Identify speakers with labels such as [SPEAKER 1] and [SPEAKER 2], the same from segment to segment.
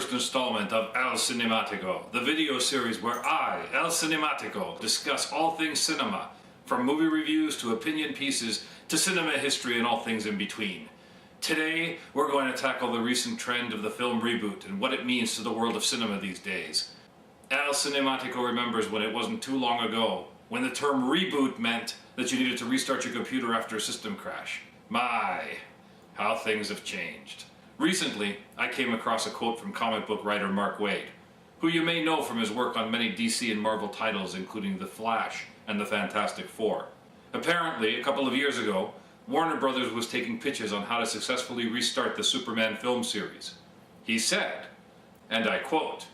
[SPEAKER 1] first installment of El Cinematico, the video series where I, El Cinematico, discuss all things cinema, from movie reviews to opinion pieces to cinema history and all things in between. Today, we're going to tackle the recent trend of the film reboot and what it means to the world of cinema these days. El Cinematico remembers when it wasn't too long ago, when the term reboot meant that you needed to restart your computer after a system crash. My, how things have changed. Recently, I came across a quote from comic book writer Mark Waid, who you may know from his work on many DC and Marvel titles including The Flash and The Fantastic Four. Apparently, a couple of years ago, Warner Brothers was taking pitches on how to successfully restart the Superman film series. He said, and I quote,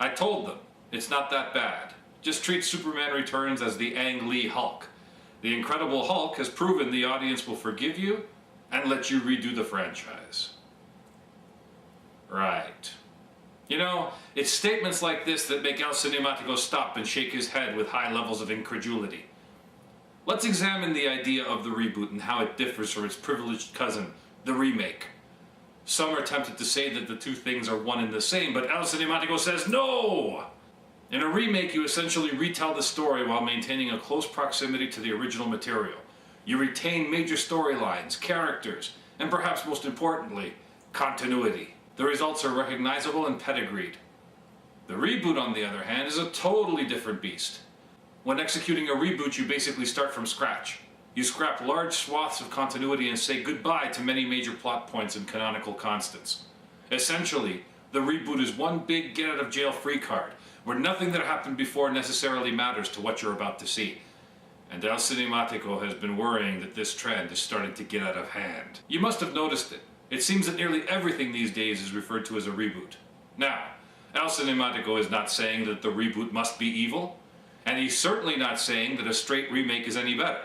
[SPEAKER 1] "I told them, it's not that bad. Just treat Superman Returns as the Ang Lee Hulk. The Incredible Hulk has proven the audience will forgive you and let you redo the franchise." Right. You know, it's statements like this that make El Cinematico stop and shake his head with high levels of incredulity. Let's examine the idea of the reboot and how it differs from its privileged cousin, the remake. Some are tempted to say that the two things are one and the same, but El Cinematico says no! In a remake, you essentially retell the story while maintaining a close proximity to the original material. You retain major storylines, characters, and perhaps most importantly, continuity. The results are recognizable and pedigreed. The reboot, on the other hand, is a totally different beast. When executing a reboot, you basically start from scratch. You scrap large swaths of continuity and say goodbye to many major plot points and canonical constants. Essentially, the reboot is one big get-out-of-jail-free card, where nothing that happened before necessarily matters to what you're about to see. And El Cinematico has been worrying that this trend is starting to get out of hand. You must have noticed it. It seems that nearly everything these days is referred to as a reboot. Now, El Cinematico is not saying that the reboot must be evil, and he's certainly not saying that a straight remake is any better.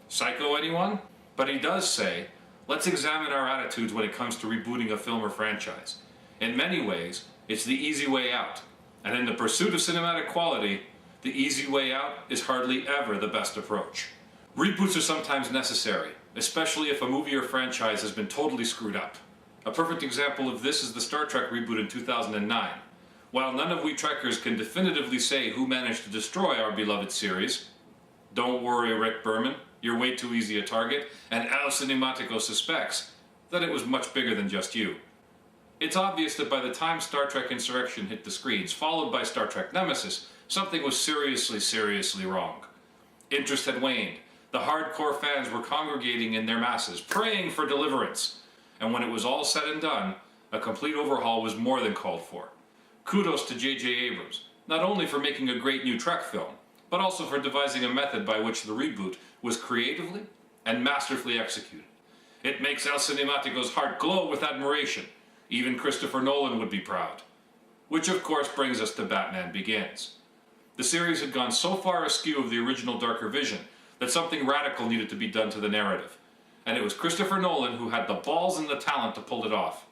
[SPEAKER 1] Psycho, anyone? But he does say, let's examine our attitudes when it comes to rebooting a film or franchise. In many ways, it's the easy way out. And in the pursuit of cinematic quality, the easy way out is hardly ever the best approach. Reboots are sometimes necessary, especially if a movie or franchise has been totally screwed up. A perfect example of this is the Star Trek reboot in 2009. While none of we Trekkers can definitively say who managed to destroy our beloved series, don't worry, Rick Berman, you're way too easy a target, and El Cinematico suspects that it was much bigger than just you. It's obvious that by the time Star Trek Insurrection hit the screens, followed by Star Trek Nemesis, something was seriously wrong. Interest had waned. The hardcore fans were congregating in their masses, praying for deliverance. And when it was all said and done, a complete overhaul was more than called for. Kudos to J.J. Abrams, not only for making a great new Trek film, but also for devising a method by which the reboot was creatively and masterfully executed. It makes El Cinematico's heart glow with admiration. Even Christopher Nolan would be proud. Which of course brings us to Batman Begins. The series had gone so far askew of the original darker vision that something radical needed to be done to the narrative. And it was Christopher Nolan who had the balls and the talent to pull it off.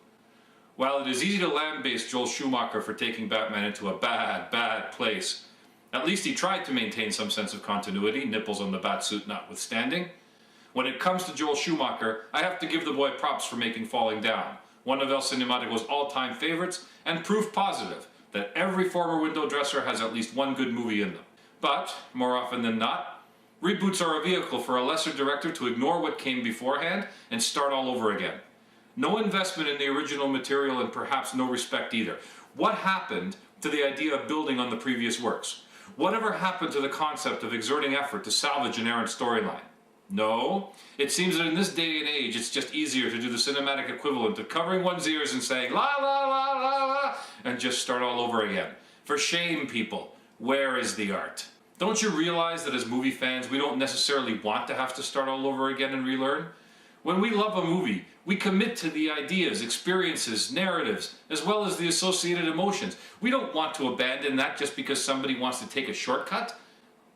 [SPEAKER 1] While it is easy to lambaste Joel Schumacher for taking Batman into a bad place, at least he tried to maintain some sense of continuity, nipples on the Batsuit notwithstanding. When it comes to Joel Schumacher, I have to give the boy props for making Falling Down, one of El Cinematico's all-time favorites, and proof positive that every former window dresser has at least one good movie in them. But, more often than not, reboots are a vehicle for a lesser director to ignore what came beforehand and start all over again. No investment in the original material and perhaps no respect either. What happened to the idea of building on the previous works? Whatever happened to the concept of exerting effort to salvage an errant storyline? No, it seems that in this day and age it's just easier to do the cinematic equivalent of covering one's ears and saying la la la la la and just start all over again. For shame, people, where is the art? Don't you realize that as movie fans we don't necessarily want to have to start all over again and relearn? When we love a movie, we commit to the ideas, experiences, narratives, as well as the associated emotions. We don't want to abandon that just because somebody wants to take a shortcut.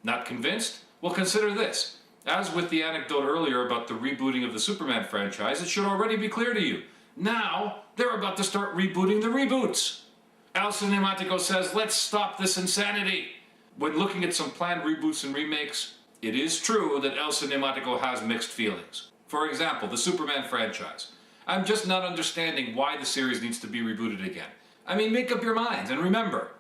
[SPEAKER 1] Not convinced? Well, consider this. As with the anecdote earlier about the rebooting of the Superman franchise, it should already be clear to you. Now, they're about to start rebooting the reboots. El Cinematico says, let's stop this insanity. When looking at some planned reboots and remakes, it is true that El Cinematico has mixed feelings. For example, the Superman franchise. I'm just not understanding why the series needs to be rebooted again. I mean, make up your minds, and remember,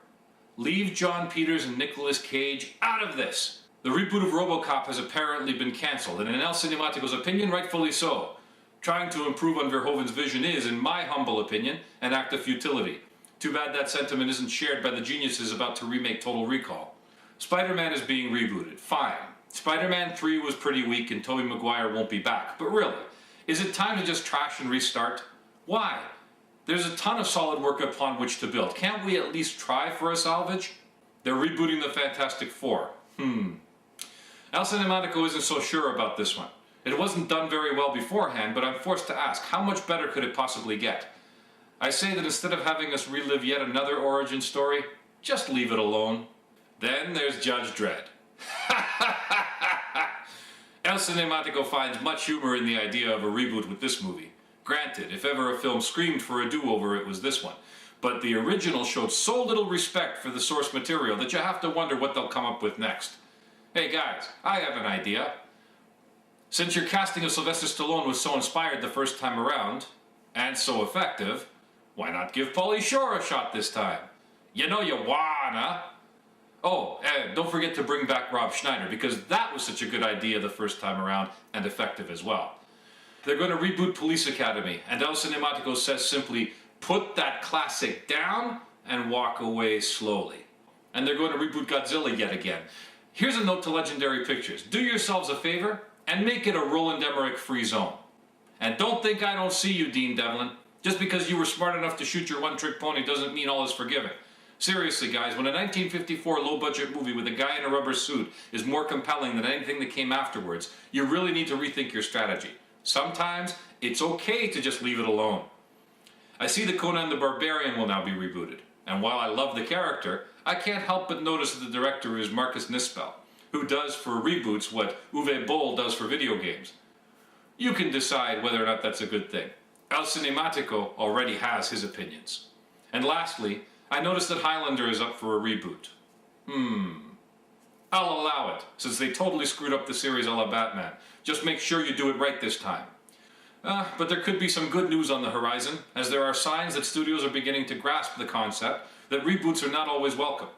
[SPEAKER 1] leave John Peters and Nicolas Cage out of this. The reboot of RoboCop has apparently been cancelled, and in El Cinematico's opinion, rightfully so. Trying to improve on Verhoeven's vision is, in my humble opinion, an act of futility. Too bad that sentiment isn't shared by the geniuses about to remake Total Recall. Spider-Man is being rebooted. Fine. Spider-Man 3 was pretty weak and Tobey Maguire won't be back. But really, is it time to just trash and restart? Why? There's a ton of solid work upon which to build. Can't we at least try for a salvage? They're rebooting the Fantastic Four. El Cinematico isn't so sure about this one. It wasn't done very well beforehand, but I'm forced to ask, how much better could it possibly get? I say that instead of having us relive yet another origin story, just leave it alone. Then there's Judge Dredd. El Cinematico finds much humor in the idea of a reboot with this movie. Granted, if ever a film screamed for a do-over, it was this one. But the original showed so little respect for the source material that you have to wonder what they'll come up with next. Hey guys, I have an idea. Since your casting of Sylvester Stallone was so inspired the first time around, and so effective, why not give Pauly Shore a shot this time? You know you wanna. Oh, and don't forget to bring back Rob Schneider, because that was such a good idea the first time around, and effective as well. They're going to reboot Police Academy, and El Cinematico says simply, put that classic down and walk away slowly. And they're going to reboot Godzilla yet again. Here's a note to Legendary Pictures. Do yourselves a favor and make it a Roland Emmerich-free zone. And don't think I don't see you, Dean Devlin. Just because you were smart enough to shoot your one-trick pony doesn't mean all is forgiven. Seriously, guys, when a 1954 low-budget movie with a guy in a rubber suit is more compelling than anything that came afterwards, you really need to rethink your strategy. Sometimes, it's okay to just leave it alone. I see that Conan the Barbarian will now be rebooted. And while I love the character, I can't help but notice that the director is Marcus Nispel, who does for reboots what Uwe Boll does for video games. You can decide whether or not that's a good thing. El Cinematico already has his opinions. And lastly, I noticed that Highlander is up for a reboot. I'll allow it, since they totally screwed up the series a la Batman. Just make sure you do it right this time. But there could be some good news on the horizon, as there are signs that studios are beginning to grasp the concept that reboots are not always welcome.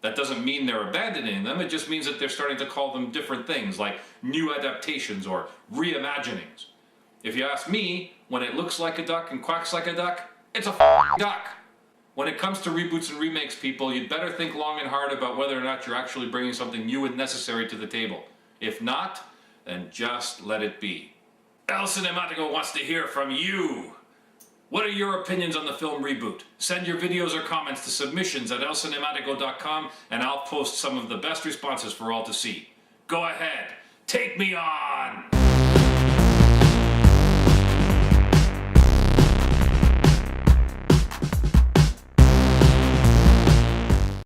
[SPEAKER 1] That doesn't mean they're abandoning them, it just means that they're starting to call them different things, like new adaptations or reimaginings. If you ask me, when it looks like a duck and quacks like a duck, it's a duck. When it comes to reboots and remakes, people, you'd better think long and hard about whether or not you're actually bringing something new and necessary to the table. If not, then just let it be. El Cinematico wants to hear from you. What are your opinions on the film reboot? Send your videos or comments to submissions@elcinematico.com and I'll post some of the best responses for all to see. Go ahead, take me on!